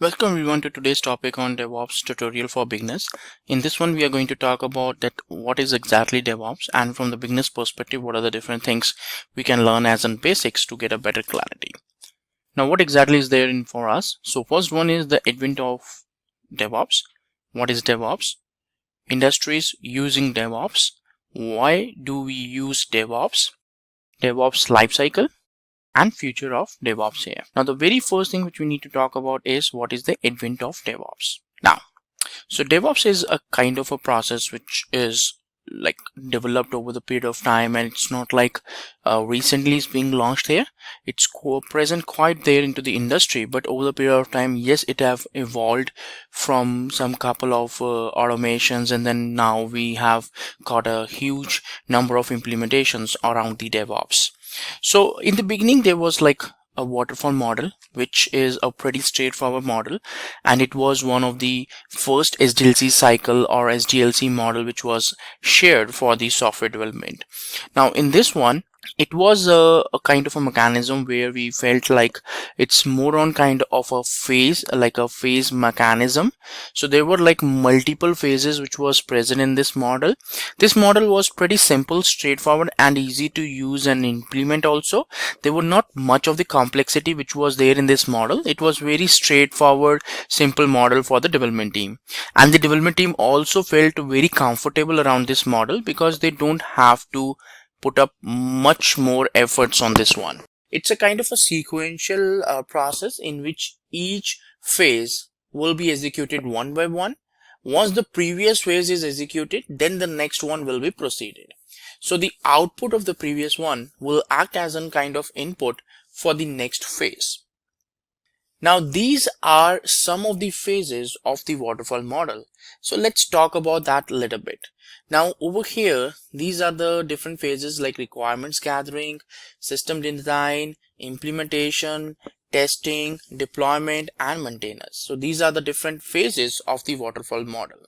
Welcome everyone to today's topic on DevOps tutorial for beginners. In this one, we are going to talk about that what is exactly DevOps, and from the beginner's perspective, what are the different things we can learn as in basics to get a better clarity. Now, what exactly is there in for us? So first one is the advent of DevOps. What is DevOps? Industries using DevOps. Why do we use DevOps? DevOps lifecycle and future of DevOps here. Now, the very first thing which we need to talk about is what is the advent of DevOps. Now, so DevOps is a kind of a process which is like developed over the period of time, and it's not like recently it's being launched here. It's present quite there into the industry, but over the period of time, yes, it have evolved from some couple of automations, and then now we have got a huge number of implementations around the DevOps. So in the beginning, there was like a waterfall model, which is a pretty straightforward model, and it was one of the first SDLC cycle or SDLC model which was shared for the software development. Now in this one, it was a kind of a mechanism where we felt like it's more on kind of a phase, like a phase mechanism. So there were like multiple phases which was present in this model. This model was pretty simple, straightforward, and easy to use and implement also. There were not much of the complexity which was there in this model. It was very straightforward, simple model for the development team. And the development team also felt very comfortable around this model because they don't have to put up much more efforts on this one. It's a kind of a sequential process in which each phase will be executed one by one. Once the previous phase is executed, then the next one will be proceeded. So the output of the previous one will act as a kind of input for the next phase. Now these are some of the phases of the waterfall model. So let's talk about that a little bit. Now over here, these are the different phases like requirements gathering, system design, implementation, testing, deployment, and maintenance. So these are the different phases of the waterfall model.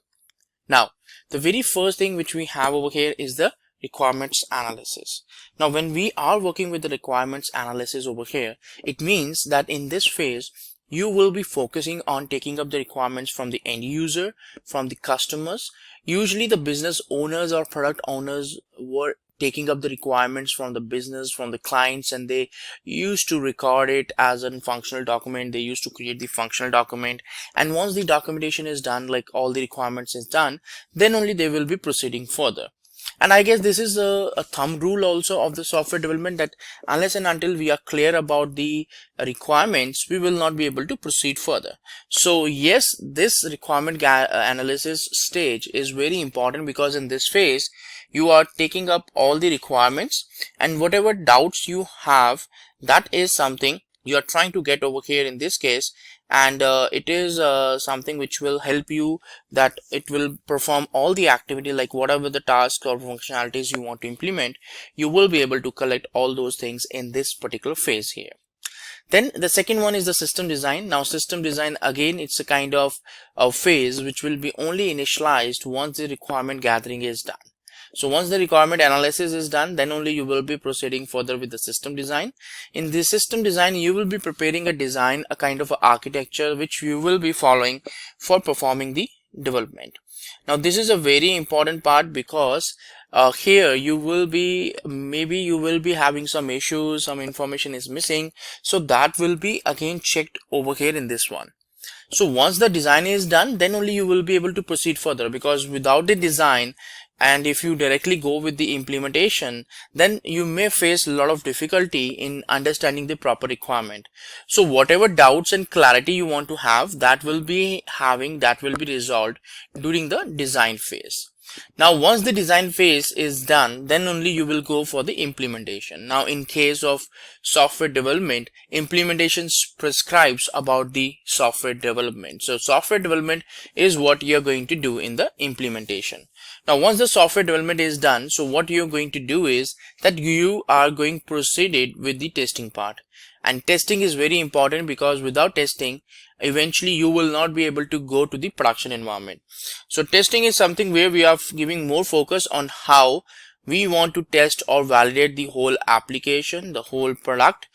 Now the very first thing which we have over here is the requirements analysis. Now when we are working with the requirements analysis over here, it means that in this phase you will be focusing on taking up the requirements from the end user, from the customers. Usually the business owners or product owners were taking up the requirements from the business, from the clients, and they used to record it as a functional document. They used to create the functional document, and once the documentation is done, like all the requirements is done, then only they will be proceeding further. And I guess this is a thumb rule also of the software development, that unless and until we are clear about the requirements, we will not be able to proceed further. So yes, this requirement analysis stage is very important, because in this phase you are taking up all the requirements, and whatever doubts you have, that is something you are trying to get over here in this case. And it is something which will help you, that it will perform all the activity, like whatever the tasks or functionalities you want to implement, you will be able to collect all those things in this particular phase here. Then the second one is the system design. Now system design, again, it's a kind of a phase which will be only initialized once the requirement gathering is done. So once the requirement analysis is done, then only you will be proceeding further with the system design. In this system design, you will be preparing a design, a kind of architecture which you will be following for performing the development. Now this is a very important part, because here you will be, maybe you will be having some issues, some information is missing, so that will be again checked over here in this one. So once the design is done, then only you will be able to proceed further, because without the design, and if you directly go with the implementation, then you may face a lot of difficulty in understanding the proper requirement. So whatever doubts and clarity you want to have, that will be resolved during the design phase. Now once the design phase is done, then only you will go for the implementation. Now in case of software development, implementation prescribes about the software development. So software development is what you're going to do in the implementation. Now once the software development is done, so what you're going to do is that you are going to proceed with the testing part. And testing is very important, because without testing, eventually you will not be able to go to the production environment. So testing is something where we are giving more focus on how we want to test or validate the whole application, the whole product.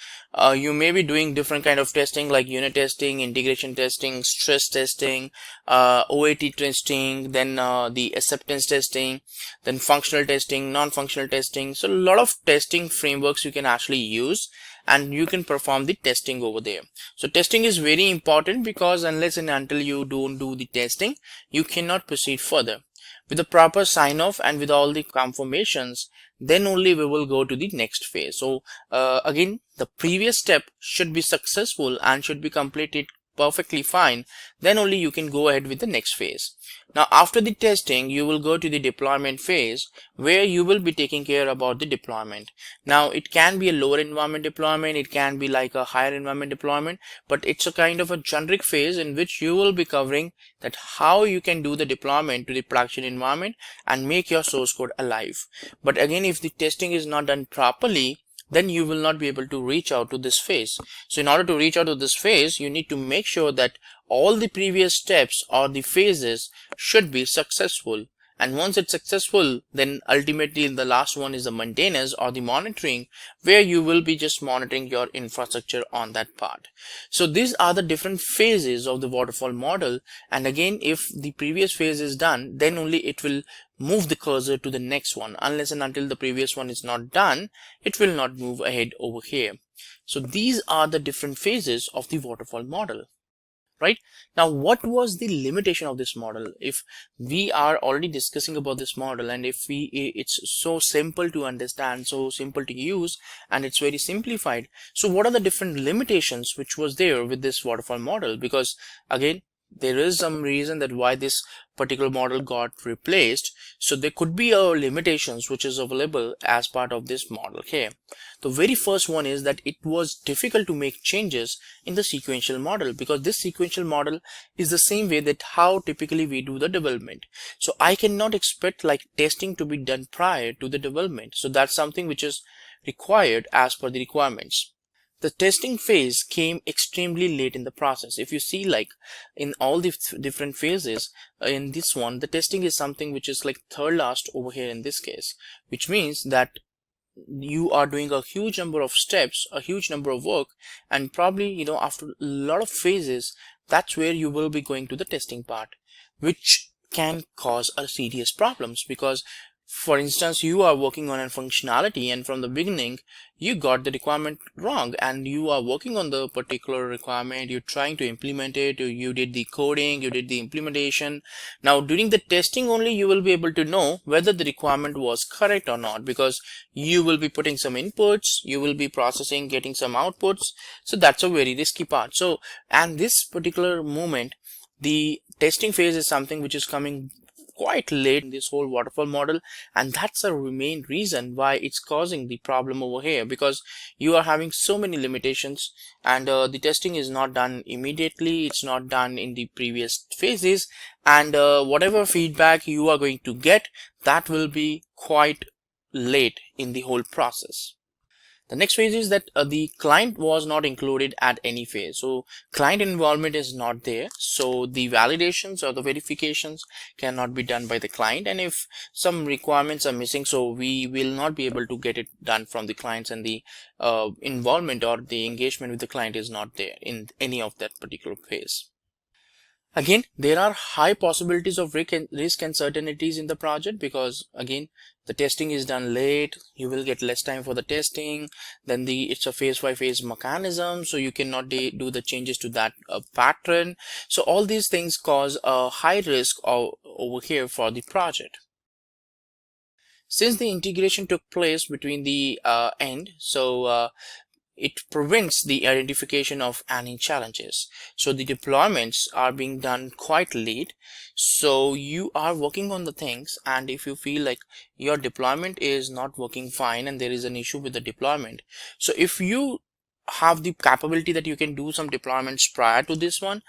You may be doing different kind of testing like unit testing, integration testing, stress testing, OAT testing, then the acceptance testing, then functional testing, non-functional testing. So a lot of testing frameworks you can actually use, and you can perform the testing over there. So testing is very important, because unless and until you don't do the testing, you cannot proceed further. With the proper sign off and with all the confirmations, then only we will go to the next phase. So again, the previous step should be successful and should be completed perfectly fine, then only you can go ahead with the next phase. Now after the testing, you will go to the deployment phase, where you will be taking care about the deployment. Now it can be a lower environment deployment, it can be like a higher environment deployment, but it's a kind of a generic phase in which you will be covering that how you can do the deployment to the production environment and make your source code alive. But again, if the testing is not done properly, then you will not be able to reach out to this phase. So in order to reach out to this phase, you need to make sure that all the previous steps or the phases should be successful. And once it's successful, then ultimately the last one is the maintenance or the monitoring, where you will be just monitoring your infrastructure on that part. So these are the different phases of the waterfall model. And again, if the previous phase is done, then only it will move the cursor to the next one. Unless and until the previous one is not done, it will not move ahead over here. So these are the different phases of the waterfall model. Right now, what was the limitation of this model? If we are already discussing about this model, and if it's so simple to understand, so simple to use, and it's very simplified, so what are the different limitations which was there with this waterfall model? Because again, there is some reason that why this particular model got replaced. So there could be limitations which is available as part of this model here. The very first one is that it was difficult to make changes in the sequential model, because this sequential model is the same way that how typically we do the development. So I cannot expect like testing to be done prior to the development. So that's something which is required as per the requirements. The testing phase came extremely late in the process. If you see, like in all the different phases, in this one, the testing is something which is like third last over here in this case, which means that you are doing a huge number of steps, a huge number of work, and probably, after a lot of phases, that's where you will be going to the testing part, which can cause a serious problems. Because for instance, you are working on a functionality, and from the beginning you got the requirement wrong, and you are working on the particular requirement, you're trying to implement it, you did the coding, you did the implementation. Now during the testing only you will be able to know whether the requirement was correct or not, because you will be putting some inputs, you will be processing, getting some outputs. So that's a very risky part. So, and this particular moment, the testing phase is something which is coming quite late in this whole waterfall model, and that's the main reason why it's causing the problem over here, because you are having so many limitations, and the testing is not done immediately, it's not done in the previous phases, and whatever feedback you are going to get, that will be quite late in the whole process. The next phase is that the client was not included at any phase. So client involvement is not there. So the validations or the verifications cannot be done by the client. And if some requirements are missing, so we will not be able to get it done from the clients, and the involvement or the engagement with the client is not there in any of that particular phase. Again, there are high possibilities of risk uncertainties in the project, because again, the testing is done late, you will get less time for the testing, then it's a phase by phase mechanism, so you cannot do the changes to that pattern. So all these things cause a high risk over here for the project. Since the integration took place between the end, so it prevents the identification of any challenges. So the deployments are being done quite late. So you are working on the things, and if you feel like your deployment is not working fine and there is an issue with the deployment, so if you have the capability that you can do some deployments prior to this one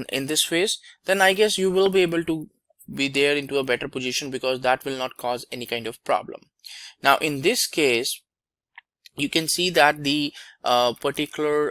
in this phase, then I guess you will be able to be there into a better position, because that will not cause any kind of problem. Now in this case, you can see that the particular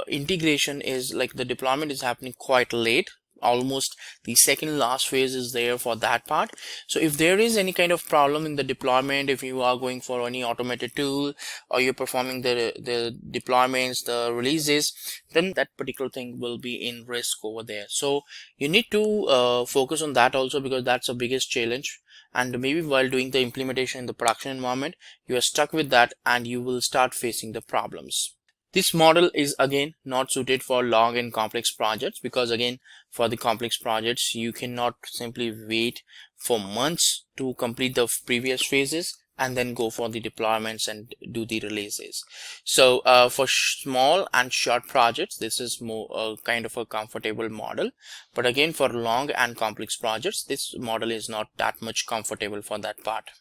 integration is like the deployment is happening quite late almost the second last phase is there for that part. So if there is any kind of problem in the deployment, if you are going for any automated tool, or you're performing the deployments, the releases, then that particular thing will be in risk over there. So you need to focus on that also, because that's the biggest challenge. And maybe while doing the implementation in the production environment, you are stuck with that and you will start facing the problems. This model is again not suited for long and complex projects, because again, for the complex projects, you cannot simply wait for months to complete the previous phases and then go for the deployments and do the releases. So for small and short projects, this is more kind of a comfortable model. But again, for long and complex projects, this model is not that much comfortable for that part.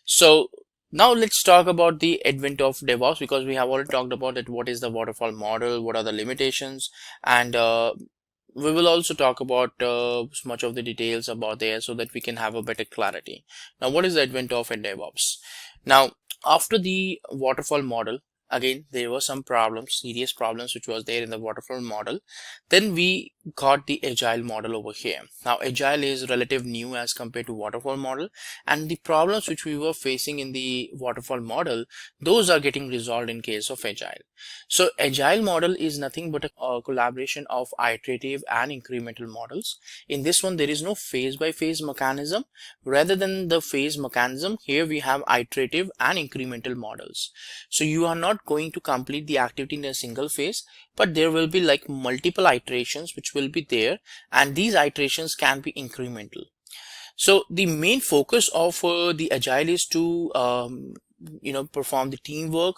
So now let's talk about the advent of DevOps, because we have already talked about it. What is the waterfall model? What are the limitations? And we will also talk about much of the details about there, so that we can have a better clarity. Now, what is the advent of a DevOps? Now, after the waterfall model, again, there were some problems, serious problems, which was there in the waterfall model. Then we got the agile model over here. Now, agile is relative new as compared to waterfall model, and the problems which we were facing in the waterfall model, those are getting resolved in case of agile. So agile model is nothing but a collaboration of iterative and incremental models. In this one, there is no phase by phase mechanism. Rather than the phase mechanism, here we have iterative and incremental models. So you are not going to complete the activity in a single phase, but there will be like multiple iterations which will be there, and these iterations can be incremental. So the main focus of the agile is to perform the teamwork,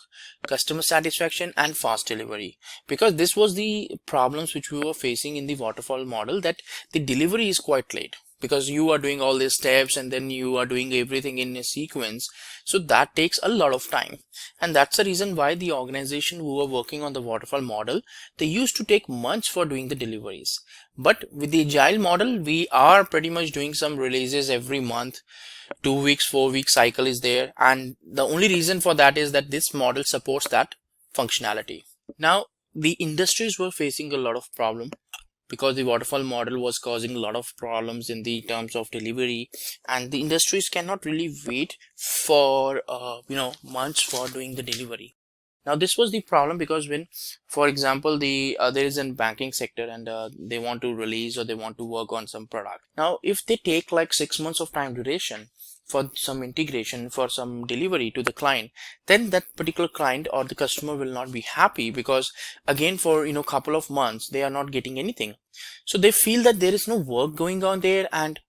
customer satisfaction, and fast delivery, because this was the problems which we were facing in the waterfall model, that the delivery is quite late, because you are doing all these steps and then you are doing everything in a sequence. So that takes a lot of time, and that's the reason why the organization who were working on the waterfall model, they used to take months for doing the deliveries. But with the agile model, we are pretty much doing some releases every month. 2 weeks, 4 week cycle is there, and the only reason for that is that this model supports that functionality. Now, the industries were facing a lot of problem, because the waterfall model was causing a lot of problems in the terms of delivery, and the industries cannot really wait for months for doing the delivery. Now, this was the problem, because when, for example, there is a banking sector, and they want to release or they want to work on some product. Now, if they take like 6 months of time duration for some integration, for some delivery to the client, then that particular client or the customer will not be happy, because again, for couple of months they are not getting anything. So they feel that there is no work going on there, and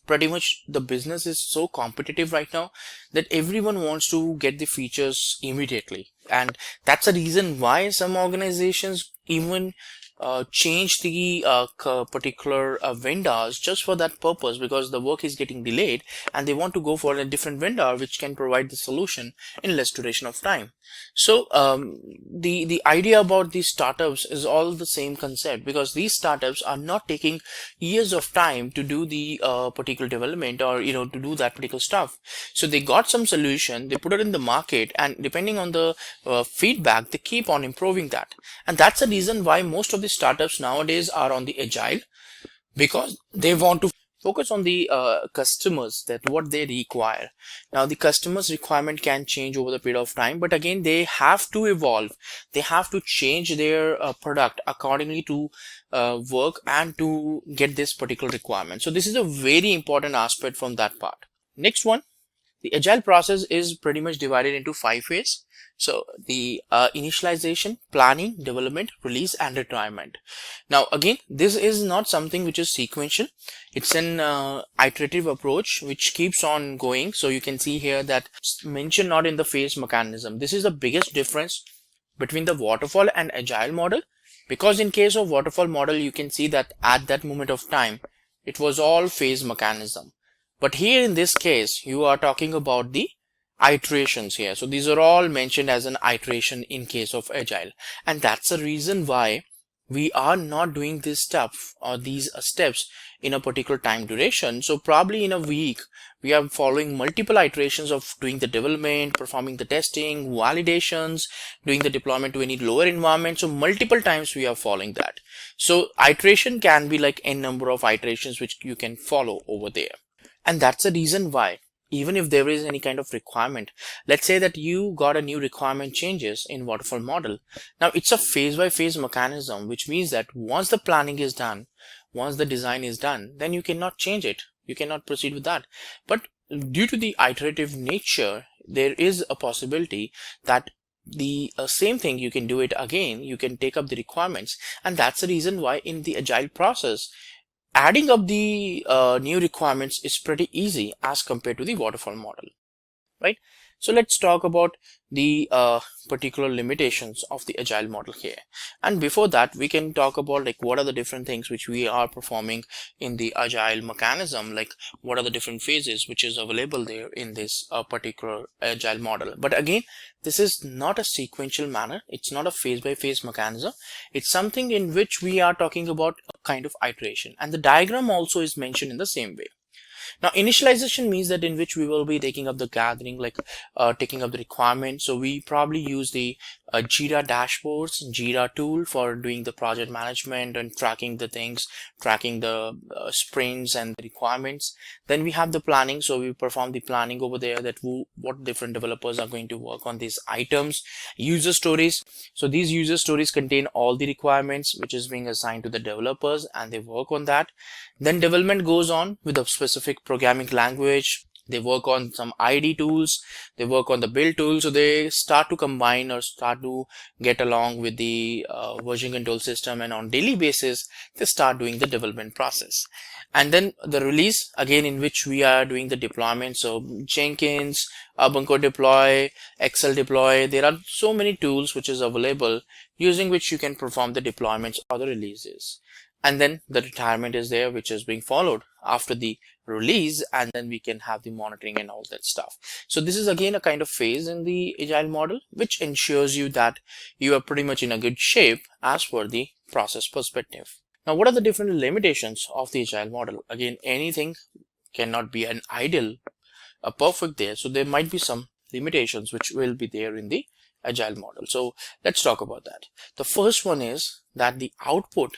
pretty much the business is so competitive right now that everyone wants to get the features immediately. And that's the reason why some organizations even change the particular vendors just for that purpose, because the work is getting delayed and they want to go for a different vendor which can provide the solution in less duration of time. So the idea about these startups is all the same concept, because these startups are not taking years of time to do the particular development, or to do that particular stuff. So they got some solution, they put it in the market, and depending on the feedback, they keep on improving that. And that's the reason why most of the startups nowadays are on the agile, because they want to focus on the customers, that what they require. Now, the customers' requirement can change over the period of time, but again, they have to evolve. They have to change their product accordingly to work and to get this particular requirement. So this is a very important aspect from that part. Next one, the agile process is pretty much divided into 5 phases. So the initialization, planning, development, release, and retirement. Now again, this is not something which is sequential. It's an iterative approach which keeps on going. So you can see here that it's mentioned not in the phase mechanism. This is the biggest difference between the waterfall and agile model, because in case of waterfall model, you can see that at that moment of time, it was all phase mechanism. But here in this case, you are talking about the iterations here. So these are all mentioned as an iteration in case of agile. And that's the reason why we are not doing this stuff or these steps in a particular time duration. So probably in a week, we are following multiple iterations of doing the development, performing the testing, validations, doing the deployment to any lower environment. So multiple times we are following that. So iteration can be like n number of iterations which you can follow over there. And that's the reason why, even if there is any kind of requirement, let's say that you got a new requirement changes in waterfall model. Now it's a phase by phase mechanism, which means that once the planning is done, once the design is done, then you cannot change it. You cannot proceed with that. But due to the iterative nature, there is a possibility that the same thing, you can do it again. You can take up the requirements. And that's the reason why in the agile process, adding up the new requirements is pretty easy as compared to the waterfall model, right? So let's talk about the particular limitations of the agile model here. And before that, we can talk about like what are the different things which we are performing in the agile mechanism, like what are the different phases which is available there in this particular agile model. But again, this is not a sequential manner. It's not a phase by phase mechanism. It's something in which we are talking about a kind of iteration, and the diagram also is mentioned in the same way. Now, initialization means that in which we will be taking up the gathering, like taking up the requirements. So we probably use the Jira dashboards, Jira tool for doing the project management and tracking the things, tracking the sprints and the requirements. Then we have the planning. So we perform the planning over there, that what different developers are going to work on these items. User stories. So these user stories contain all the requirements which is being assigned to the developers, and they work on that. Then development goes on with a specific programming language. They work on some ID tools, they work on the build tool. So they start to combine or start to get along with the version control system, and on daily basis they start doing the development process. And then the release, again, in which we are doing the deployment. So Jenkins, Ubuntu deploy, Excel deploy, there are so many tools which is available using which you can perform the deployments or the releases. And then the retirement is there, which is being followed after the release, and then we can have the monitoring and all that stuff. So this is again a kind of phase in the agile model, which ensures you that you are pretty much in a good shape as per the process perspective. Now, what are the different limitations of the agile model? Again, anything cannot be an ideal, a perfect there. So there might be some limitations which will be there in the agile model. So let's talk about that. The first one is that the output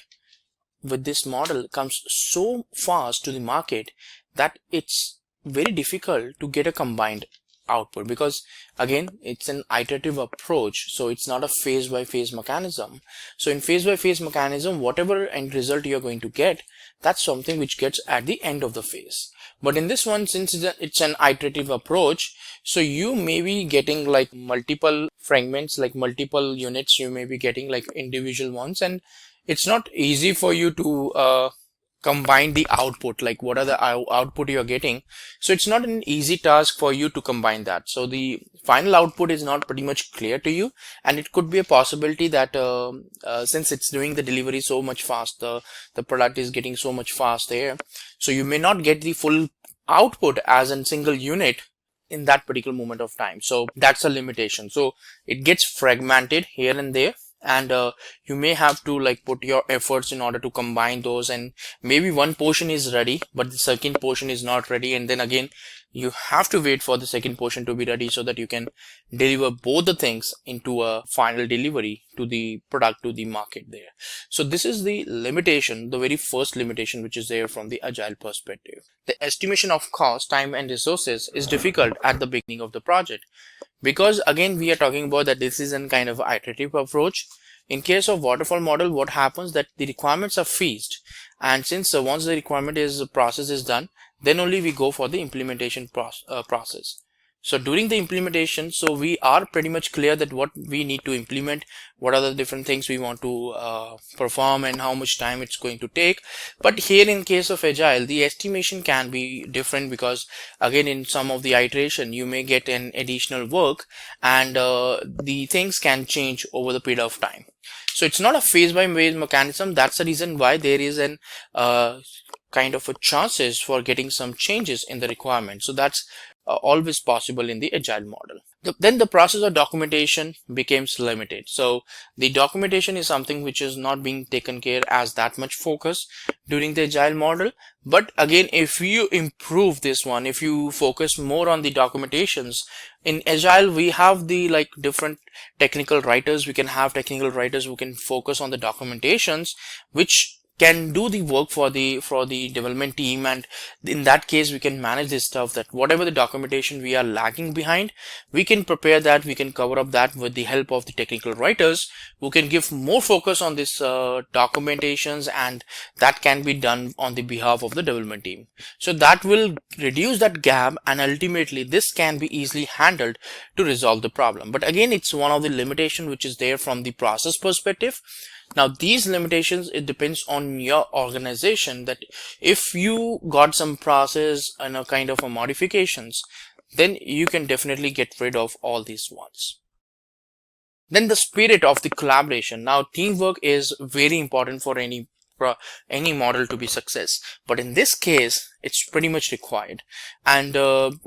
with this model comes so fast to the market that it's very difficult to get a combined output, because again, it's an iterative approach. So it's not a phase by phase mechanism. So in phase by phase mechanism, whatever end result you're going to get, that's something which gets at the end of the phase. But in this one, since it's an iterative approach, so you may be getting like multiple fragments, like multiple units, you may be getting like individual ones, and it's not easy for you to combine the output, like what are the output you're getting. So it's not an easy task for you to combine that. So the final output is not pretty much clear to you, and it could be a possibility that since it's doing the delivery so much fast, the product is getting so much fast there, so you may not get the full output as a single unit in that particular moment of time. So that's a limitation. So it gets fragmented here and there, and you may have to like put your efforts in order to combine those, and maybe one portion is ready but the second portion is not ready, and then again you have to wait for the second portion to be ready so that you can deliver both the things into a final delivery to the product, to the market there. So this is the limitation, the very first limitation which is there from the agile perspective. The estimation of cost, time and resources is difficult at the beginning of the project, because again we are talking about that this is a kind of iterative approach. In case of waterfall model, what happens that the requirements are phased, and since once the requirement process is done, then only we go for the implementation process. So during the implementation, so we are pretty much clear that what we need to implement, what are the different things we want to perform, and how much time it's going to take. But here in case of agile, the estimation can be different, because again in some of the iteration you may get an additional work, and the things can change over the period of time. So it's not a phase by phase mechanism. That's the reason why there is an kind of a chances for getting some changes in the requirement. So that's always possible in the agile model. Then the process of documentation becomes limited. So the documentation is something which is not being taken care as that much focus during the agile model. But again, if you improve this one, if you focus more on the documentations in agile, we have the like different technical writers. We can have technical writers who can focus on the documentations, which can do the work for the development team. And in that case, we can manage this stuff, that whatever the documentation we are lagging behind, we can prepare that, we can cover up that with the help of the technical writers who can give more focus on this documentations, and that can be done on the behalf of the development team. So that will reduce that gap, and ultimately this can be easily handled to resolve the problem. But again, it's one of the limitations which is there from the process perspective. Now these limitations, it depends on your organization, that if you got some process and a kind of a modifications, then you can definitely get rid of all these ones. Then the spirit of the collaboration. Now teamwork is very important for any model to be success, but in this case it's pretty much required. And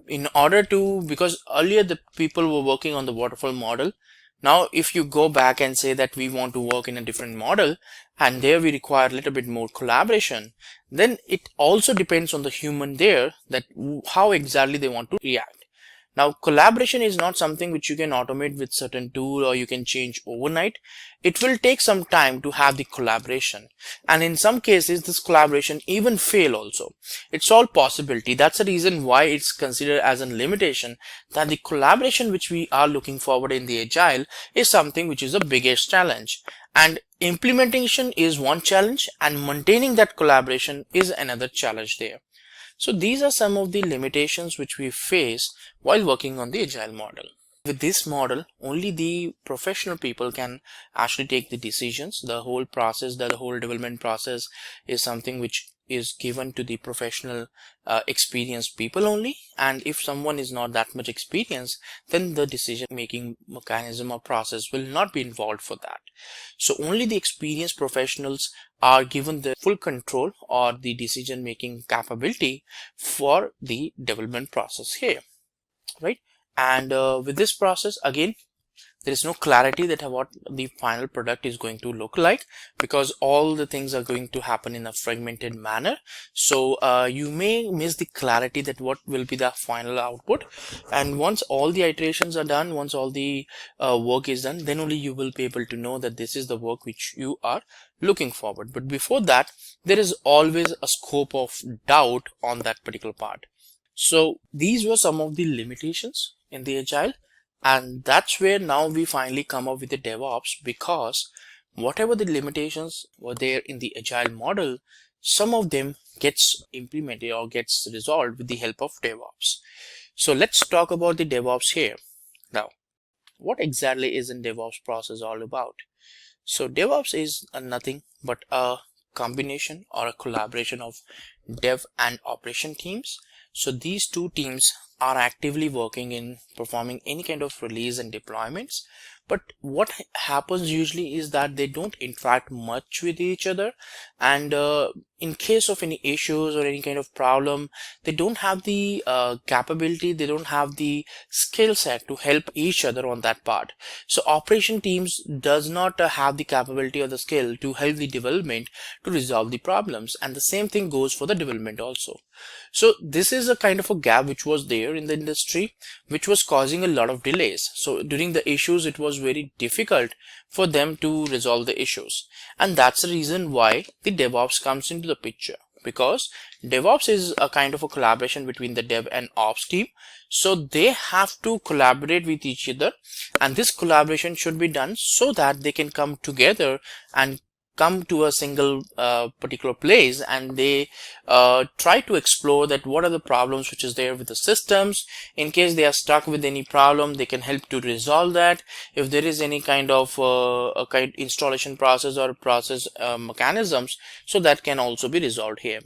in order to, because earlier the people were working on the waterfall model. Now, if you go back and say that we want to work in a different model, and there we require a little bit more collaboration, then it also depends on the human there, that how exactly they want to react. Now, collaboration is not something which you can automate with certain tool or you can change overnight. It will take some time to have the collaboration. And in some cases, this collaboration even fail also. It's all possibility. That's the reason why it's considered as a limitation, that the collaboration which we are looking forward in the agile is something which is the biggest challenge. And implementation is one challenge, and maintaining that collaboration is another challenge there. So these are some of the limitations which we face while working on the agile model. With this model, only the professional people can actually take the decisions. The whole process, the whole development process is something which is given to the professional experienced people only. And if someone is not that much experienced, then the decision making mechanism or process will not be involved for that. So only the experienced professionals are given the full control or the decision making capability for the development process here, right? And with this process, again, there is no clarity that what the final product is going to look like, because all the things are going to happen in a fragmented manner. So you may miss the clarity that what will be the final output. And once all the iterations are done, once all the work is done, then only you will be able to know that this is the work which you are looking forward. But before that, there is always a scope of doubt on that particular part. So these were some of the limitations in the agile. And that's where now we finally come up with the DevOps, because whatever the limitations were there in the agile model, some of them gets implemented or gets resolved with the help of DevOps. So let's talk about the DevOps here. Now, what exactly is in DevOps process all about? So DevOps is nothing but a combination or a collaboration of dev and operation teams. So these two teams are actively working in performing any kind of release and deployments. But what happens usually is that they don't interact much with each other, and in case of any issues or any kind of problem, they don't have the capability, they don't have the skill set to help each other on that part. So operation teams does not have the capability or the skill to help the development to resolve the problems, and the same thing goes for the development also. So this is a kind of a gap which was there in the industry, which was causing a lot of delays. So during the issues, it was very difficult for them to resolve the issues. And that's the reason why the DevOps comes into the picture, because DevOps is a kind of a collaboration between the dev and ops team. So they have to collaborate with each other, and this collaboration should be done so that they can come together and come to a single particular place, and they try to explore that what are the problems which is there with the systems. In case they are stuck with any problem, they can help to resolve that. If there is any kind of installation process or process mechanisms, so that can also be resolved here.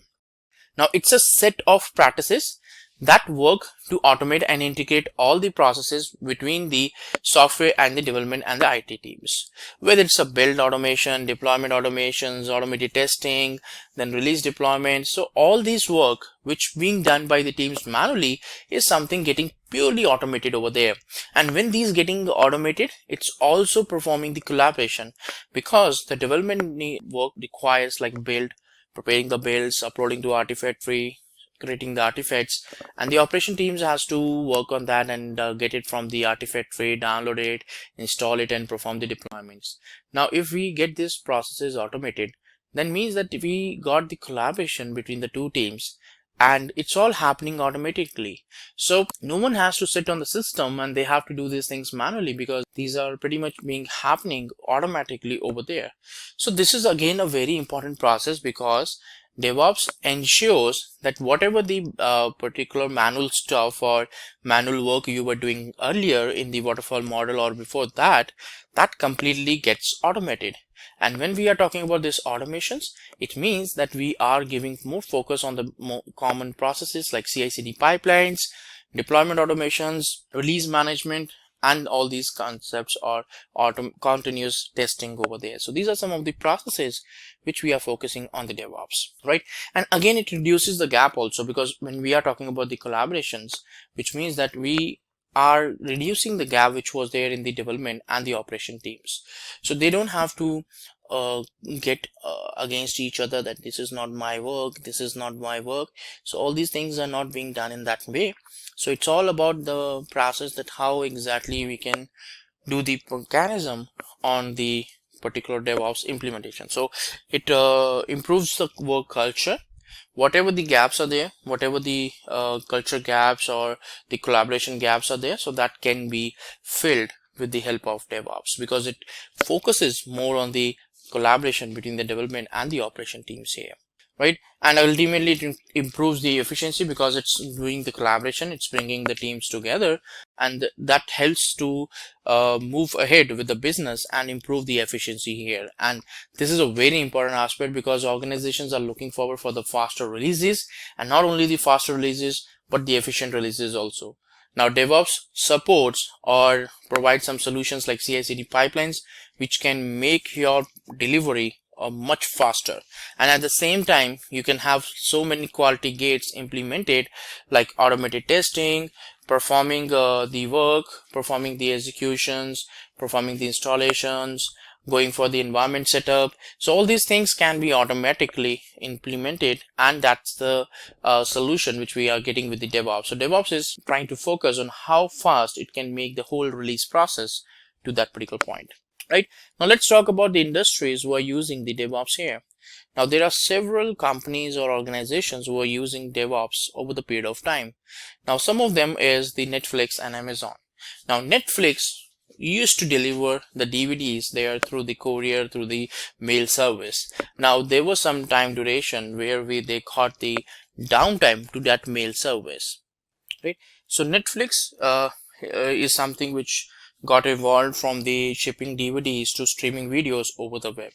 Now it's a set of practices that work to automate and integrate all the processes between the software and the development and the IT teams. Whether it's a build automation, deployment automations, automated testing, then release deployment. So all these work which being done by the teams manually is something getting purely automated over there. And when these getting automated, it's also performing the collaboration, because the development work requires like build, preparing the builds, uploading to artifactory, creating the artifacts, and the operation teams has to work on that and get it from the artifactory, download it, install it, and perform the deployments. Now if we get these processes automated, then means that we got the collaboration between the two teams, and it's all happening automatically. So no one has to sit on the system and they have to do these things manually, because these are pretty much being happening automatically over there. So this is again a very important process, because DevOps ensures that whatever the particular manual stuff or manual work you were doing earlier in the waterfall model or before that, that completely gets automated. And when we are talking about these automations, it means that we are giving more focus on the more common processes like CI/CD pipelines, deployment automations, release management, and all these concepts are continuous testing over there. So these are some of the processes which we are focusing on the DevOps, right? And again, it reduces the gap also, because when we are talking about the collaborations, which means that we are reducing the gap which was there in the development and the operation teams. So they don't have to get against each other, that this is not my work, this is not my work. So all these things are not being done in that way. So it's all about the process, that how exactly we can do the mechanism on the particular DevOps implementation. So it improves the work culture. Whatever the gaps are there, whatever the culture gaps or the collaboration gaps are there, so that can be filled with the help of DevOps, because it focuses more on the collaboration between the development and the operation teams here, right? And ultimately it improves the efficiency, because it's doing the collaboration, it's bringing the teams together, and that helps to move ahead with the business and improve the efficiency here. And this is a very important aspect, because organizations are looking forward for the faster releases, and not only the faster releases but the efficient releases also. Now DevOps supports or provides some solutions like CI/CD pipelines, which can make your delivery much faster, and at the same time you can have so many quality gates implemented, like automated testing, performing the work, performing the executions, performing the installations, going for the environment setup. So all these things can be automatically implemented, and that's the solution which we are getting with the DevOps. So DevOps is trying to focus on how fast it can make the whole release process to that particular point. Right, now let's talk about the industries who are using the DevOps here. Now there are several companies or organizations who are using DevOps over the period of time. Now some of them is the Netflix and Amazon. Now Netflix used to deliver the DVDs there through the courier, through the mail service. Now there was some time duration where they caught the downtime to that mail service, right? So Netflix is something which got evolved from the shipping DVDs to streaming videos over the web.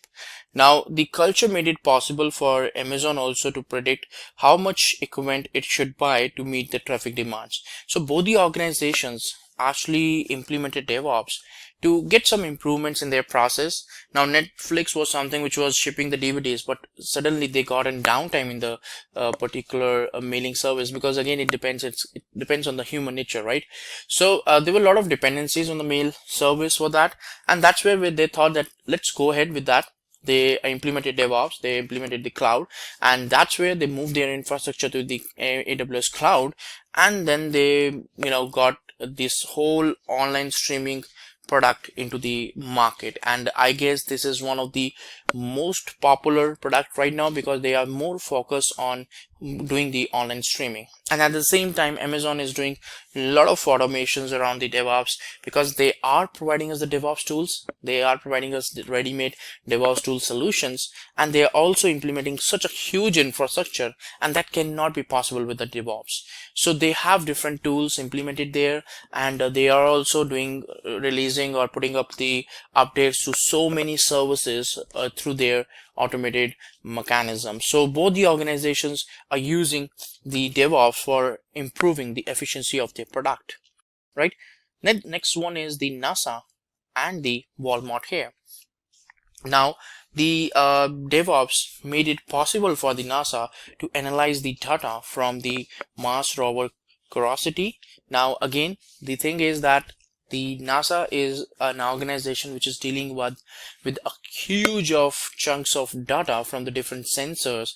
Now the culture made it possible for Amazon also to predict how much equipment it should buy to meet the traffic demands. So both the organizations actually implemented DevOps to get some improvements in their process. Now Netflix was something which was shipping the DVDs, but suddenly they got in downtime in the particular mailing service, because again it depends on the human nature, right? So there were a lot of dependencies on the mail service for that, and that's where they thought that let's go ahead with that. They implemented DevOps, they implemented the cloud, and that's where they moved their infrastructure to the AWS cloud, and then they got this whole online streaming product into the market. And I guess this is one of the most popular product right now, because they are more focused on doing the online streaming. And at the same time, Amazon is doing a lot of automations around the DevOps, because they are providing us the DevOps tools, they are providing us the ready-made DevOps tool solutions, and they are also implementing such a huge infrastructure, and that cannot be possible with the DevOps. So they have different tools implemented there, and they are also doing releasing or putting up the updates to so many services through their automated mechanism. So both the organizations are using the DevOps for improving the efficiency of their product, right? Then next one is the NASA and the Walmart here. Now, the DevOps made it possible for the NASA to analyze the data from the Mars rover Curiosity. Now, again, the thing is that the NASA is an organization which is dealing with a huge of chunks of data from the different sensors,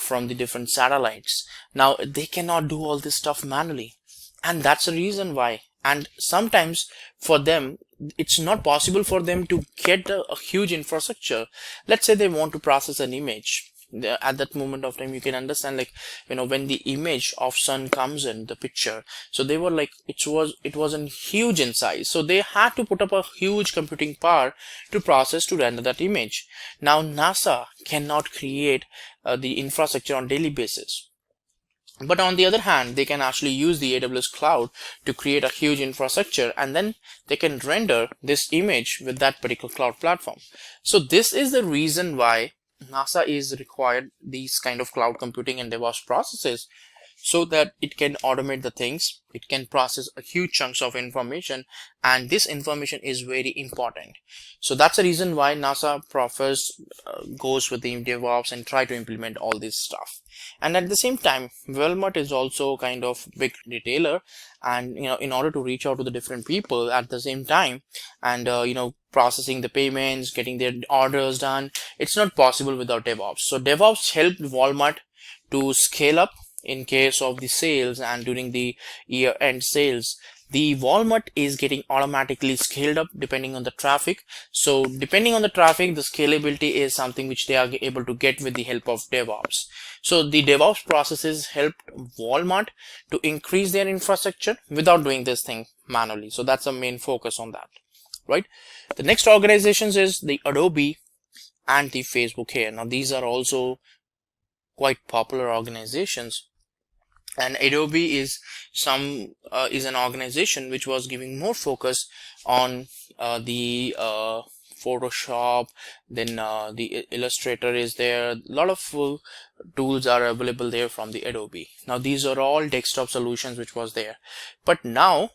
from the different satellites. Now, they cannot do all this stuff manually, and that's the reason why. And sometimes for them, it's not possible for them to get a huge infrastructure. Let's say they want to process an image. At that moment of time, you can understand, like, when the image of sun comes in the picture, so they were like, it was a huge in size, so they had to put up a huge computing power to render that image. Now NASA cannot create the infrastructure on daily basis. But on the other hand, they can actually use the AWS cloud to create a huge infrastructure, and then they can render this image with that particular cloud platform. So this is the reason why NASA is required these kind of cloud computing and DevOps processes, so that it can automate the things, it can process a huge chunks of information, and this information is very important. So that's the reason why NASA goes with the DevOps and try to implement all this stuff. And at the same time, Walmart is also kind of big retailer, and in order to reach out to the different people at the same time, and processing the payments, getting their orders done, it's not possible without DevOps. So DevOps helped Walmart to scale up in case of the sales, and during the year-end sales, the Walmart is getting automatically scaled up depending on the traffic. So depending on the traffic, the scalability is something which they are able to get with the help of DevOps. So the DevOps processes helped Walmart to increase their infrastructure without doing this thing manually. So that's the main focus on that, right? The next organizations is the Adobe and the Facebook here. Now these are also quite popular organizations, and Adobe is an organization which was giving more focus on the Photoshop. Then the Illustrator is there. A lot of tools are available there from the Adobe. Now these are all desktop solutions which was there, but now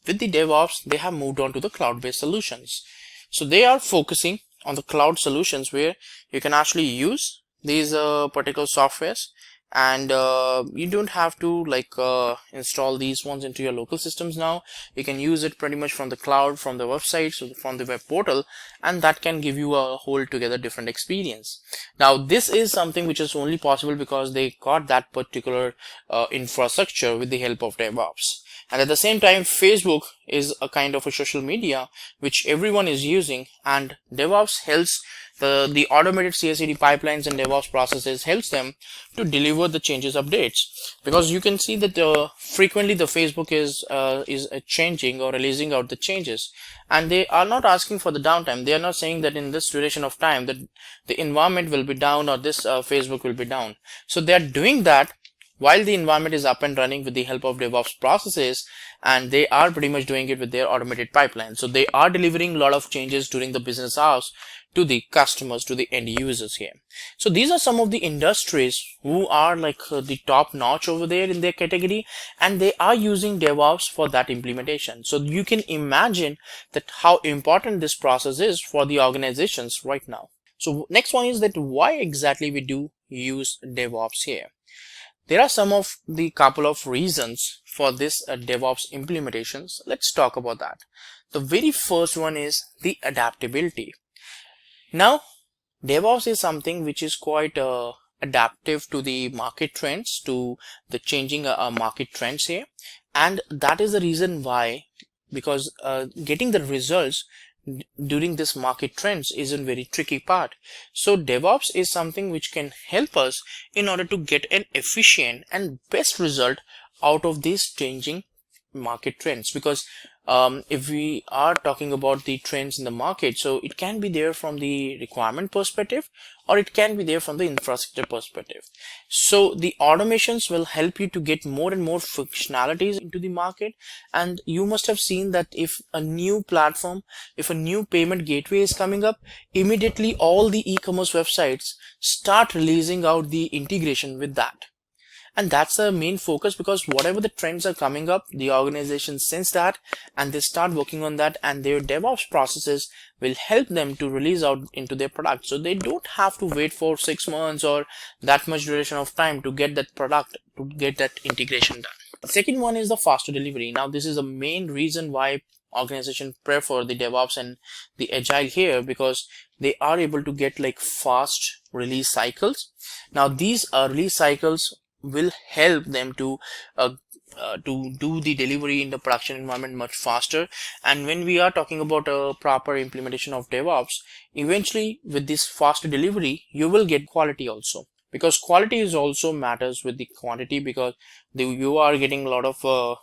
with the DevOps they have moved on to the cloud-based solutions. So they are focusing on the cloud solutions where you can actually use these particular softwares, and you don't have to install these ones into your local systems. Now you can use it pretty much from the cloud, from the website, so from the web portal, and that can give you a whole together different experience. Now this is something which is only possible because they got that particular infrastructure with the help of DevOps. And at the same time, Facebook is a kind of a social media which everyone is using, and DevOps helps the automated CI/CD pipelines and DevOps processes helps them to deliver the changes updates, because you can see that frequently the Facebook is changing or releasing out the changes, and they are not asking for the downtime. They are not saying that in this duration of time that the environment will be down or this Facebook will be down. So they are doing that while the environment is up and running with the help of DevOps processes, and they are pretty much doing it with their automated pipeline. So they are delivering a lot of changes during the business hours to the customers, to the end users here. So these are some of the industries who are the top notch over there in their category, and they are using DevOps for that implementation. So you can imagine that how important this process is for the organizations right now. So next one is that why exactly we do use DevOps here. There are some of the couple of reasons for this DevOps implementations. Let's talk about that. The very first one is the adaptability. Now, DevOps is something which is quite adaptive to the market trends, to the changing market trends here, and that is the reason why, because getting the results during this market trends is a very tricky part. So DevOps is something which can help us in order to get an efficient and best result out of this changing market trends, because if we are talking about the trends in the market, so it can be there from the requirement perspective, or it can be there from the infrastructure perspective. So the automations will help you to get more and more functionalities into the market. And you must have seen that if a new platform, if a new payment gateway is coming up, immediately all the e-commerce websites start releasing out the integration with that. And that's the main focus, because whatever the trends are coming up, the organization sense that and they start working on that, and their DevOps processes will help them to release out into their product. So they don't have to wait for 6 months or that much duration of time to get that product, to get that integration done. The second one is the faster delivery. Now this is the main reason why organizations prefer the DevOps and the Agile here, because they are able to get like fast release cycles. Now these release cycles will help them to do the delivery in the production environment much faster. And when we are talking about a proper implementation of DevOps, eventually with this faster delivery, you will get quality also, because quality is also matters with the quantity, because you are getting a lot of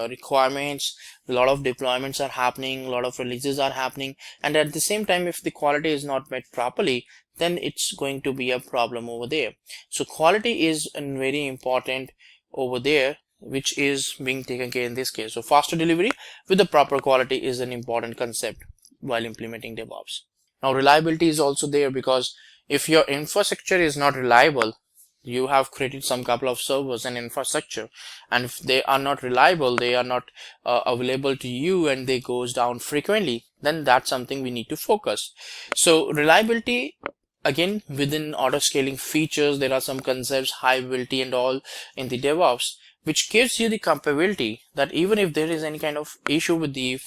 requirements, a lot of deployments are happening, a lot of releases are happening, and at the same time, if the quality is not met properly, then it's going to be a problem over there. So quality is very important over there, which is being taken care in this case. So faster delivery with the proper quality is an important concept while implementing DevOps. Now reliability is also there, because if your infrastructure is not reliable, you have created some couple of servers and infrastructure, and if they are not reliable, they are not available to you, and they goes down frequently, then that's something we need to focus. So reliability, again, within auto scaling features, there are some concepts, high availability and all in the DevOps, which gives you the capability that even if there is any kind of issue with the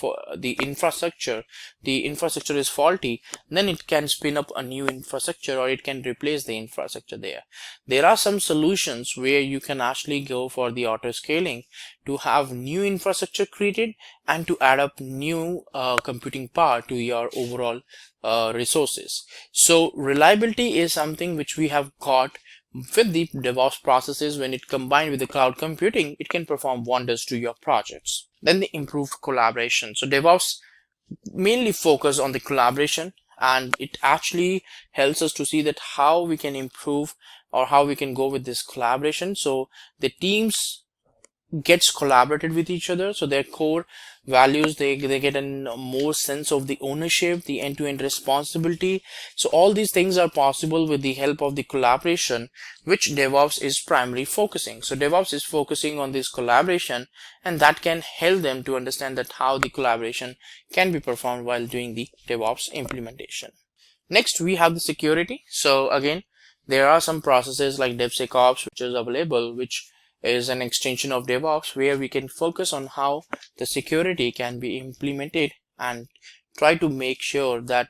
infrastructure is faulty, then it can spin up a new infrastructure, or it can replace the infrastructure there. There are some solutions where you can actually go for the auto scaling to have new infrastructure created and to add up new computing power to your overall resources. So reliability is something which we have got with the DevOps processes. When it combined with the cloud computing, it can perform wonders to your projects. Then the improved collaboration. So DevOps mainly focus on the collaboration, and it actually helps us to see that how we can improve or how we can go with this collaboration. So the teams gets collaborated with each other, so their core values, they get a more sense of the ownership, the end-to-end responsibility. So all these things are possible with the help of the collaboration, which DevOps is primarily focusing. So DevOps is focusing on this collaboration, and that can help them to understand that how the collaboration can be performed while doing the DevOps implementation. Next, we have the security. So again, there are some processes like DevSecOps which is available, which is an extension of DevOps, where we can focus on how the security can be implemented and try to make sure that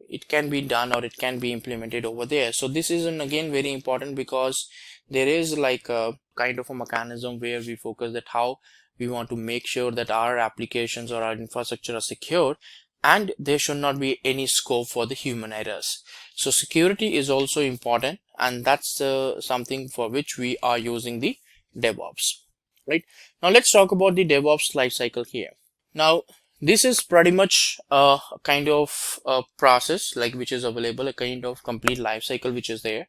it can be done or it can be implemented over there. So this is again very important, because there is like a kind of a mechanism where we focus that how we want to make sure that our applications or our infrastructure are secure, and there should not be any scope for the human errors. So security is also important, and that's something for which we are using the DevOps. Right, now let's talk about the DevOps lifecycle here. Now this is pretty much a kind of a process like which is available, a kind of complete lifecycle which is there.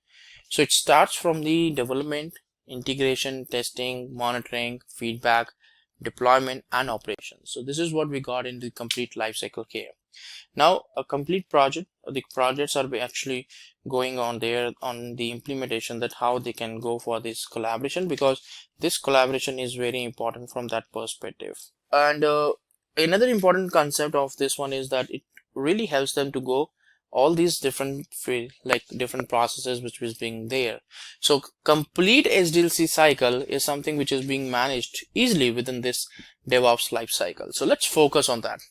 So it starts from the development, integration, testing, monitoring, feedback, deployment, and operations. So this is what we got in the complete life cycle here. Now a complete project, the projects are actually going on there on the implementation, that how they can go for this collaboration, because this collaboration is very important from that perspective. And another important concept of this one is that it really helps them to go all these different different processes which is being there. So complete SDLC cycle is something which is being managed easily within this DevOps life cycle. So let's focus on that.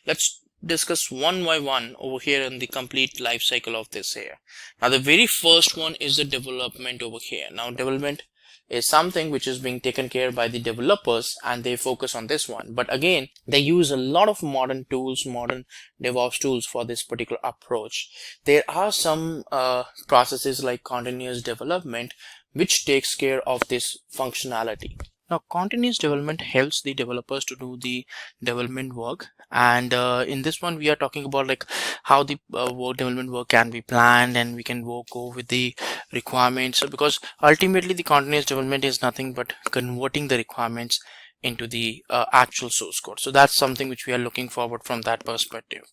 Let's discuss one by one over here in the complete life cycle of this here. Now the very first one is the development over here. Now development is something which is being taken care by the developers, and they focus on this one. But again, they use a lot of modern tools, modern DevOps tools for this particular approach. There are some processes like continuous development which takes care of this functionality. Now, continuous development helps the developers to do the development work, and in this one we are talking about like how the development work can be planned, and we can go with the requirements. So because ultimately the continuous development is nothing but converting the requirements into the actual source code. So that's something which we are looking forward from that perspective.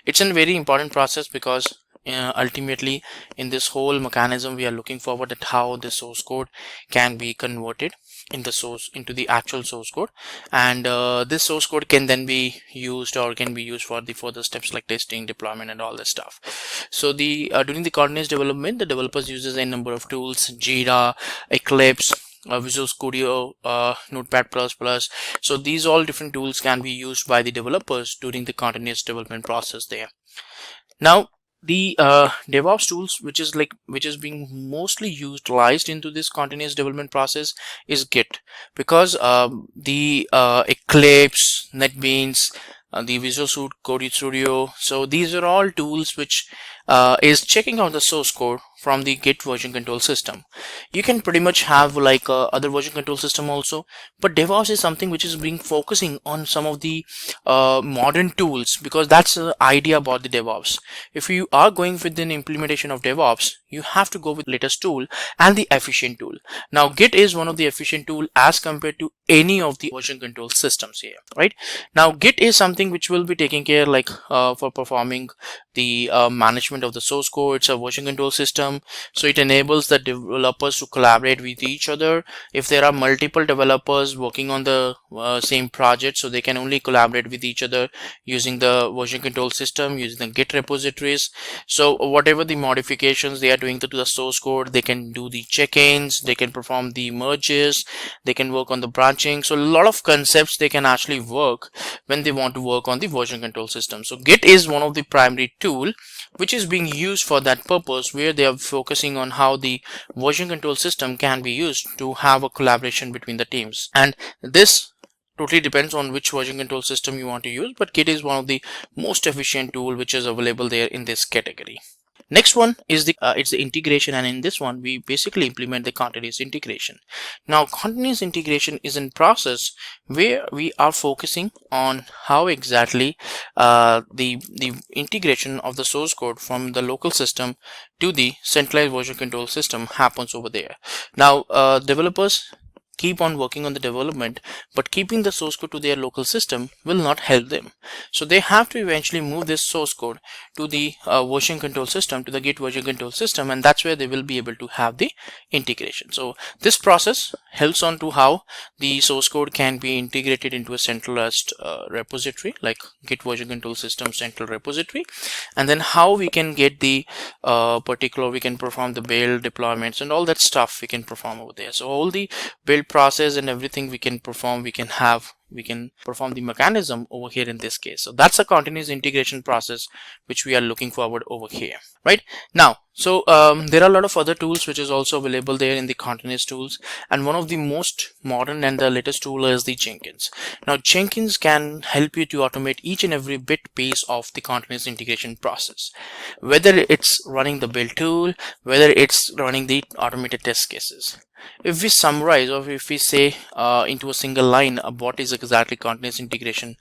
It's a very important process because ultimately in this whole mechanism we are looking forward at how the source code can be converted in the source into the actual source code, and this source code can then be used or can be used for the further steps like testing, deployment, and all this stuff. So the during the continuous development, the developers uses a number of tools: Jira, Eclipse, Visual Studio, Notepad++. So these all different tools can be used by the developers during the continuous development process there. Now, the DevOps tools, which is being mostly utilized into this continuous development process, is Git, because the Eclipse, NetBeans, the Visual Code Studio, so these are all tools which is checking out the source code from the Git version control system. You can pretty much have like other version control system also, but DevOps is something which is being focusing on some of the modern tools, because that's the idea about the DevOps. If you are going with an implementation of DevOps, you have to go with latest tool and the efficient tool. Now Git is one of the efficient tool as compared to any of the version control systems here, right? Now Git is something which will be taking care like for performing the management of the source code. It's a version control system, so it enables the developers to collaborate with each other. If there are multiple developers working on the same project, so they can only collaborate with each other using the version control system, using the Git repositories. So whatever the modifications they are doing to the source code, they can do the check-ins, they can perform the merges, they can work on the branching. So a lot of concepts they can actually work when they want to work on the version control system. So Git is one of the primary tool which is being used for that purpose, where they are focusing on how the version control system can be used to have a collaboration between the teams. And this totally depends on which version control system you want to use, but Git is one of the most efficient tool which is available there in this category. Next one is it's the integration, and in this one we basically implement the continuous integration. Now continuous integration is in process where we are focusing on how exactly the integration of the source code from the local system to the centralized version control system happens over there. Now developers keep on working on the development, but keeping the source code to their local system will not help them. So they have to eventually move this source code to the version control system, to the Git version control system, and that's where they will be able to have the integration. So this process helps on to how the source code can be integrated into a centralized repository like Git version control system central repository, and then how we can get the we can perform the build, deployments, and all that stuff we can perform over there. So all the build process and everything we can perform, we can perform the mechanism over here in this case. So that's a continuous integration process which we are looking forward over here right now. So there are a lot of other tools which is also available there in the continuous tools, and one of the most modern and the latest tool is the Jenkins. Now Jenkins can help you to automate each and every bit piece of the continuous integration process, whether it's running the build tool, whether it's running the automated test cases. If we summarize, or if we say into a single line what is exactly continuous integration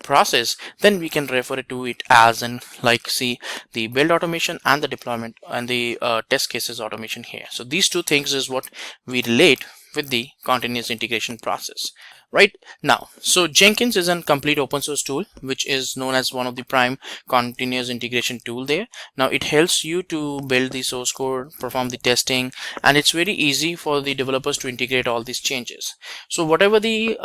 process, then we can refer to it as in like see the build automation and the deployment and the test cases automation here. So these two things is what we relate with the continuous integration process right now. So Jenkins is a complete open source tool which is known as one of the prime continuous integration tool there. Now it helps you to build the source code, perform the testing, and it's very easy for the developers to integrate all these changes. So whatever the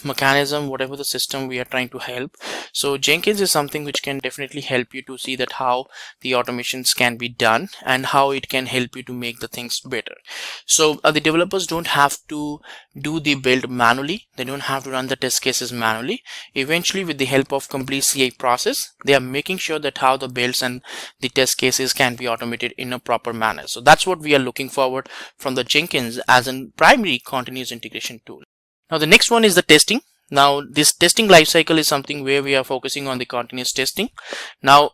mechanism, whatever the system we are trying to help, so Jenkins is something which can definitely help you to see that how the automations can be done and how it can help you to make the things better. So the developers don't have to do the build manually, they don't have to run the test cases manually. Eventually with the help of complete CI process, they are making sure that how the builds and the test cases can be automated in a proper manner. So that's what we are looking forward from the Jenkins as a primary continuous integration tool. Now the next one is the testing. Now this testing lifecycle is something where we are focusing on the continuous testing. Now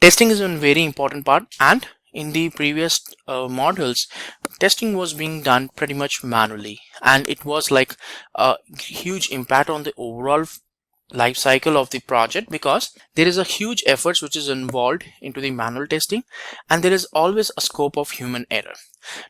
testing is a very important part, and in the previous models testing was being done pretty much manually, and it was like a huge impact on the overall life cycle of the project, because there is a huge efforts which is involved into the manual testing, and there is always a scope of human error.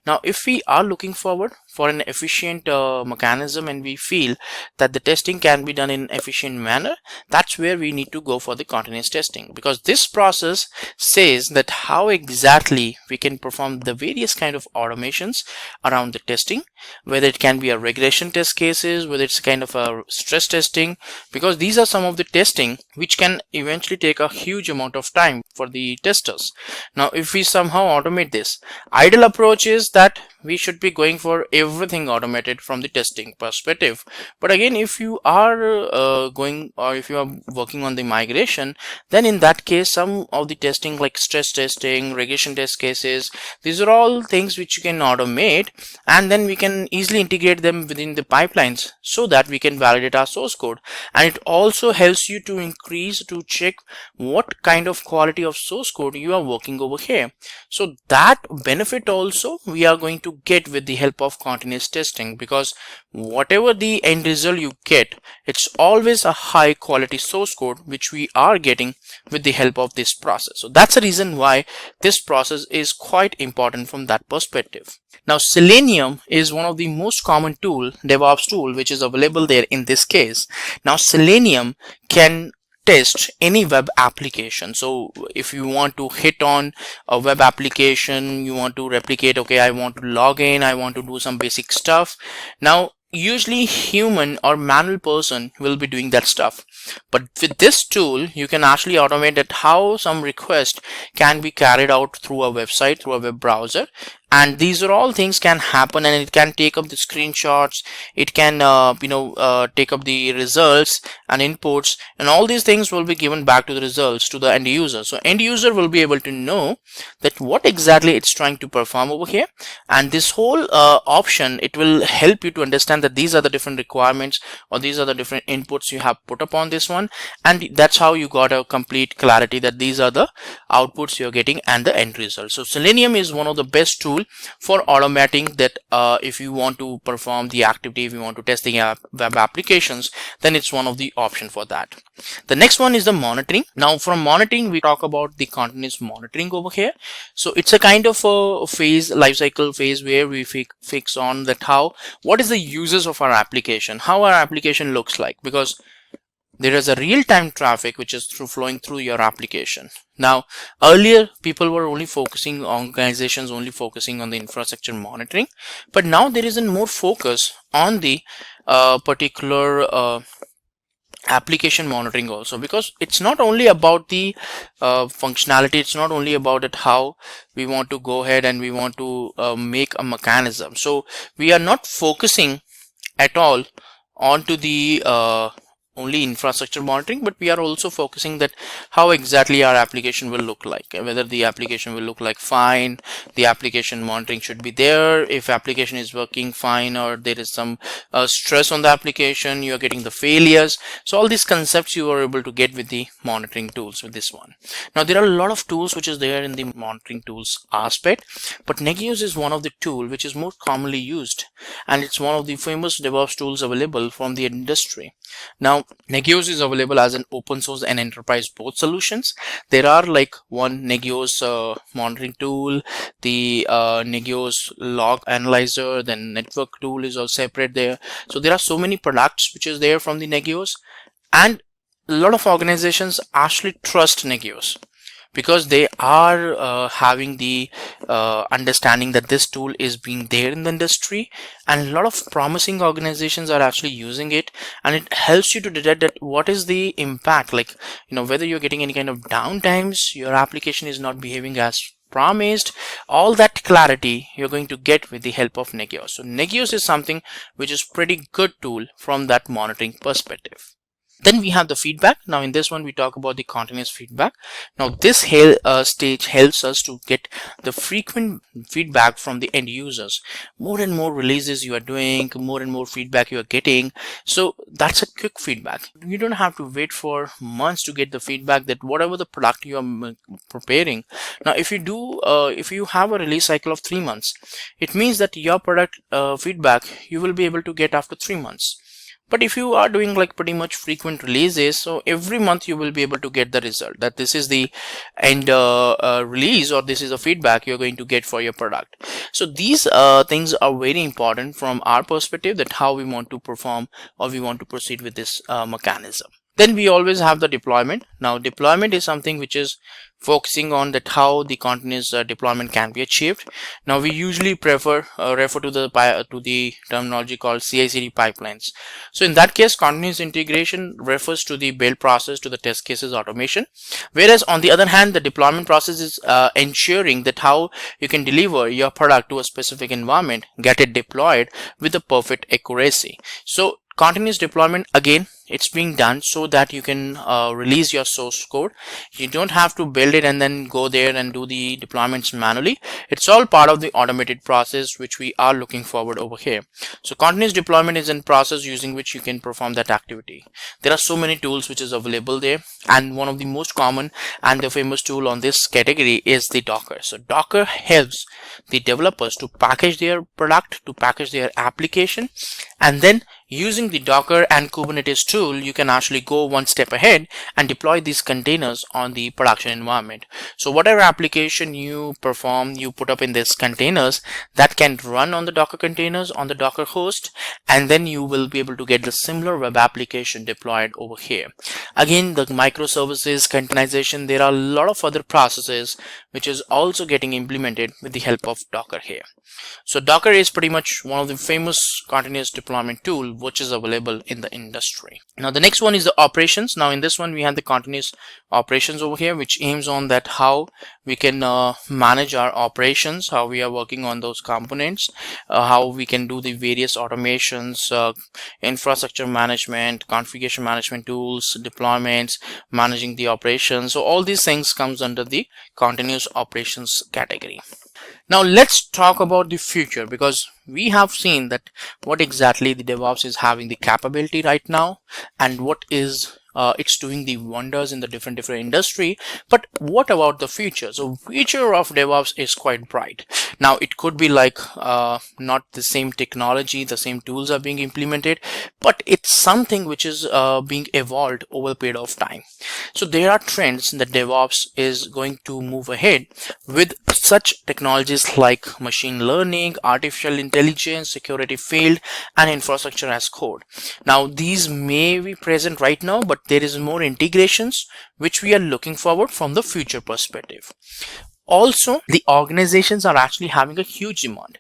Now, if we are looking forward for an efficient mechanism, and we feel that the testing can be done in efficient manner, that's where we need to go for the continuous testing, because this process says that how exactly we can perform the various kind of automations around the testing, whether it can be a regression test cases, whether it's kind of a stress testing, because these are some of the testing which can eventually take a huge amount of time for the testers. Now, if we somehow automate this, ideal approach is that we should be going for everything automated from the testing perspective. But again, if you are going, or if you are working on the migration, then in that case some of the testing like stress testing, regression test cases, these are all things which you can automate, and then we can easily integrate them within the pipelines so that we can validate our source code. And it also helps you to check what kind of quality of source code you are working over here. So that benefit also we are going to get with the help of continuous testing, because whatever the end result you get, it's always a high quality source code which we are getting with the help of this process. So that's the reason why this process is quite important from that perspective. Now, Selenium is one of the most common DevOps tool which is available there in this case. Now, Selenium can test any web application. So if you want to hit on a web application, you want to replicate, okay, I want to log in, I want to do some basic stuff. Now, usually human or manual person will be doing that stuff, but with this tool you can actually automate that how some request can be carried out through a website, through a web browser. And these are all things can happen, and it can take up the screenshots, it can take up the results and inputs, and all these things will be given back to the results to the end user. So end user will be able to know that what exactly it's trying to perform over here. And this whole option, it will help you to understand that these are the different requirements, or these are the different inputs you have put upon this one, and that's how you got a complete clarity that these are the outputs you're getting and the end result. So Selenium is one of the best tools for automating that. If you want to perform the activity, if you want to test the web applications, then it's one of the option for that. The next one is the monitoring. Now, from monitoring we talk about the continuous monitoring over here. So it's a kind of a phase, life cycle phase, where we fix on that what is the uses of our application, how our application looks like, because there is a real-time traffic which is flowing through your application. Now, earlier people were organizations only focusing on the infrastructure monitoring, but now there is a more focus on the particular application monitoring also, because it's not only about the functionality, it's not only about it how we want to go ahead and we want to make a mechanism. So we are not focusing at all onto the only infrastructure monitoring, but we are also focusing that how exactly our application will look like, whether the application will look like fine, the application monitoring should be there, if application is working fine or there is some stress on the application, you are getting the failures. So all these concepts you are able to get with the monitoring tools with this one. Now, there are a lot of tools which is there in the monitoring tools aspect, but Negios is one of the tool which is more commonly used, and it's one of the famous DevOps tools available from the industry. Now, Negios is available as an open source and enterprise both solutions. There are like one Negios monitoring tool, the Negios log analyzer, then network tool is also separate there. So there are so many products which is there from the Negios, and a lot of organizations actually trust Negios, because they are having the understanding that this tool is being there in the industry, and a lot of promising organizations are actually using it, and it helps you to detect that what is the impact, like whether you're getting any kind of downtimes, your application is not behaving as promised. All that clarity you're going to get with the help of Negios. So Negios is something which is pretty good tool from that monitoring perspective. Then we have the feedback. Now in this one we talk about the continuous feedback. Now this stage helps us to get the frequent feedback from the end users. More and more releases you are doing, more and more feedback you are getting, so that's a quick feedback. You don't have to wait for months to get the feedback that whatever the product you are preparing. Now if you have a release cycle of 3 months, it means that your product feedback you will be able to get after 3 months. But if you are doing like pretty much frequent releases, so every month you will be able to get the result that this is the end release, or this is a feedback you're going to get for your product. So these things are very important from our perspective, that how we want to perform or we want to proceed with this mechanism. Then we always have the deployment. Now deployment is something which is focusing on that how the continuous deployment can be achieved. Now we usually refer to the terminology called CI/CD pipelines. So in that case, continuous integration refers to the build process to the test cases automation, whereas on the other hand, the deployment process is ensuring that how you can deliver your product to a specific environment, get it deployed with a perfect accuracy. So continuous deployment, again, it's being done so that you can release your source code. You don't have to build it and then go there and do the deployments manually. It's all part of the automated process which we are looking forward over here. So continuous deployment is in process using which you can perform that activity. There are so many tools which is available there, and one of the most common and the famous tool on this category is the Docker. So Docker helps the developers to package their product, to package their application, and then using the Docker and Kubernetes tool, you can actually go one step ahead and deploy these containers on the production environment. So whatever application you perform, you put up in these containers, that can run on the Docker containers on the Docker host, and then you will be able to get the similar web application deployed over here. Again, the microservices, containerization, there are a lot of other processes which is also getting implemented with the help of Docker here. So Docker is pretty much one of the famous continuous deployment tool which is available in the industry. Now the next one is the operations. Now in this one we have the continuous operations over here, which aims on that how we can manage our operations, how we are working on those components, how we can do the various automations, infrastructure management, configuration management tools, deployments, managing the operations. So all these things comes under the continuous operations category. Now let's talk about the future, because we have seen that what exactly the DevOps is having the capability right now, and what is it's doing the wonders in the different industry. But what about the future? So future of DevOps is quite bright. Now it could be like not the same technology, the same tools are being implemented, but it's something which is being evolved over a period of time. So there are trends that DevOps is going to move ahead with such technologies like machine learning, artificial intelligence, security field, and infrastructure as code. Now these may be present right now, but there is more integrations which we are looking forward from the future perspective. Also, the organizations are actually having a huge demand.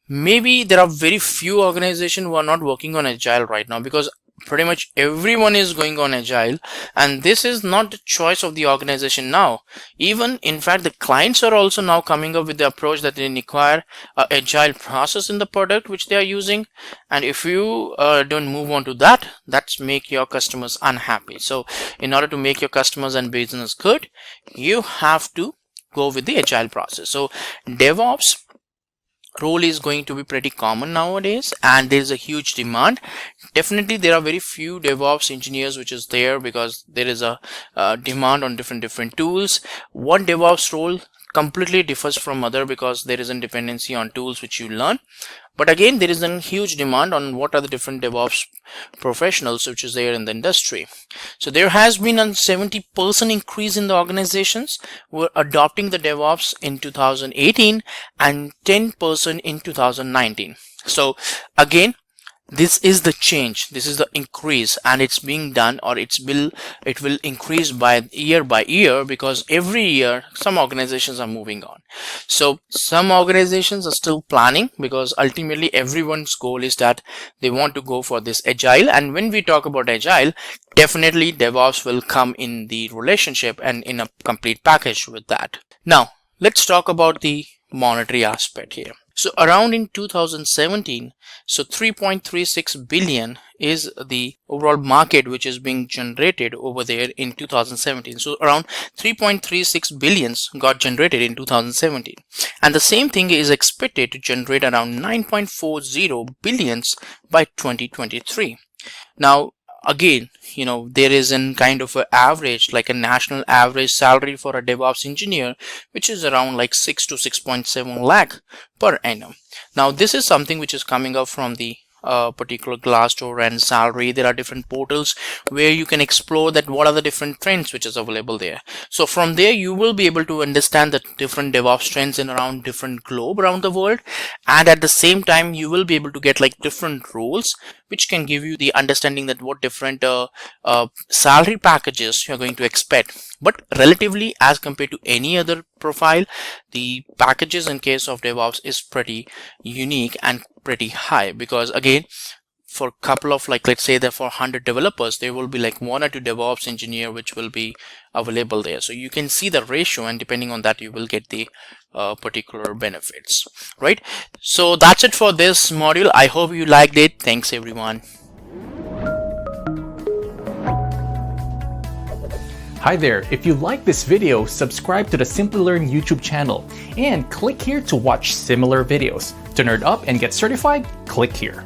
Maybe there are very few organizations who are not working on agile right now, because pretty much everyone is going on agile, and this is not the choice of the organization now. Even in fact, the clients are also now coming up with the approach that they require an agile process in the product which they are using, and if you don't move on to that, that's make your customers unhappy. So in order to make your customers and business good, you have to go with the agile process. So DevOps role is going to be pretty common nowadays, and there is a huge demand. Definitely there are very few DevOps engineers which is there, because there is a demand on different tools. One DevOps role completely differs from other, because there is a dependency on tools which you learn. But again, there is a huge demand on what are the different DevOps professionals which is there in the industry. So there has been a 70% increase in the organizations who are adopting the DevOps in 2018 and 10% in 2019. So again, this is the change, this is the increase, and it's being done, or it will increase by year, because every year some organizations are moving on. So some organizations are still planning, because ultimately everyone's goal is that they want to go for this agile. And when we talk about agile, definitely DevOps will come in the relationship and in a complete package with that. Now let's talk about the monetary aspect here. So around in 2017, so 3.36 billion is the overall market which is being generated over there in 2017. So around 3.36 billions got generated in 2017, and the same thing is expected to generate around 9.40 billions by 2023. Now again, there is an kind of an average, like a national average salary for a DevOps engineer, which is around like 6 to 6.7 lakh per annum. Now this is something which is coming up from the particular Glassdoor and Salary. There are different portals where you can explore that what are the different trends which is available there. So from there you will be able to understand the different DevOps trends in around different globe around the world, and at the same time you will be able to get like different roles which can give you the understanding that what different salary packages you're going to expect. But relatively, as compared to any other profile, the packages in case of DevOps is pretty unique and pretty high, because again, for a couple of, like, let's say that for 100 developers, there will be like 1 or 2 DevOps engineer which will be available there. So you can see the ratio, and depending on that you will get the particular benefits, right? So that's it for this module. I hope you liked it. Thanks everyone. Hi there, if you like this video, subscribe to the Simplilearn YouTube channel and click here to watch similar videos. To nerd up and get certified, click here.